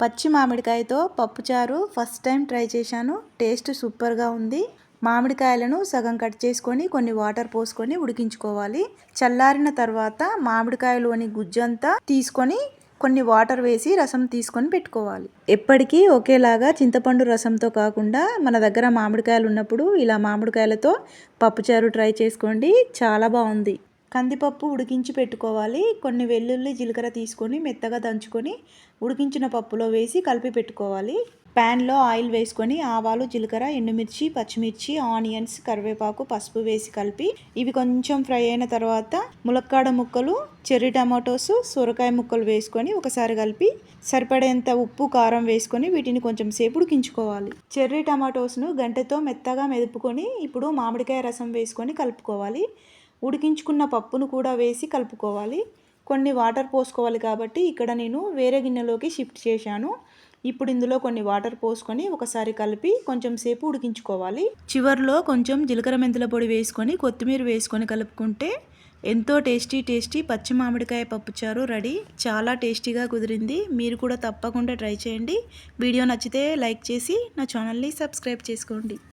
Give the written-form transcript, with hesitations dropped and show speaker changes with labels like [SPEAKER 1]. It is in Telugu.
[SPEAKER 1] పచ్చి మామిడికాయతో పప్పుచారు ఫస్ట్ టైం ట్రై చేశాను. టేస్ట్ సూపర్గా ఉంది. మామిడికాయలను సగం కట్ చేసుకొని కొన్ని వాటర్ పోసుకొని ఉడికించుకోవాలి. చల్లారిన తర్వాత మామిడికాయలోని గుజ్జంతా తీసుకొని కొన్ని వాటర్ వేసి రసం తీసుకొని పెట్టుకోవాలి. ఎప్పటికీ ఒకేలాగా చింతపండు రసంతో కాకుండా మన దగ్గర మామిడికాయలు ఉన్నప్పుడు ఇలా మామిడికాయలతో పప్పుచారు ట్రై చేసుకోండి. చాలా బాగుంది. కందిపప్పు ఉడికించి పెట్టుకోవాలి. కొన్ని వెల్లుల్లి జీలకర్ర తీసుకొని మెత్తగా దంచుకొని ఉడికించిన పప్పులో వేసి కలిపి పెట్టుకోవాలి. ప్యాన్లో ఆయిల్ వేసుకొని ఆవాలు, జీలకర్ర, ఎండుమిర్చి, పచ్చిమిర్చి, ఆనియన్స్, కరివేపాకు, పసుపు వేసి కలిపి ఇవి కొంచెం ఫ్రై అయిన తర్వాత ములక్కాడ ముక్కలు, చెర్రీ టమాటోస్, సొరకాయ ముక్కలు వేసుకొని ఒకసారి కలిపి సరిపడేంత ఉప్పు, కారం వేసుకొని వీటిని కొంచెం సేపు ఉడికించుకోవాలి. చెర్రీ టమాటోస్ను గంటెతో మెత్తగా మెదుపుకొని ఇప్పుడు మామిడికాయ రసం వేసుకొని కలుపుకోవాలి. ఉడికించుకున్న పప్పును కూడా వేసి కలుపుకోవాలి. కొన్ని వాటర్ పోసుకోవాలి కాబట్టి ఇక్కడ నేను వేరే గిన్నెలోకి షిఫ్ట్ చేశాను. ఇప్పుడు ఇందులో కొన్ని వాటర్ పోసుకొని ఒకసారి కలిపి కొంచెం సేపు ఉడికించుకోవాలి. చివర్లో కొంచెం జీలకర్ర మెంతుల పొడి వేసుకొని కొత్తిమీర వేసుకొని కలుపుకుంటే ఎంతో టేస్టీ పచ్చి మామిడికాయ పప్పుచారు రెడీ. చాలా టేస్టీగా కుదిరింది. మీరు కూడా తప్పకుండా ట్రై చేయండి. వీడియో నచ్చితే లైక్ చేసి నా ఛానల్ని సబ్స్క్రైబ్ చేసుకోండి.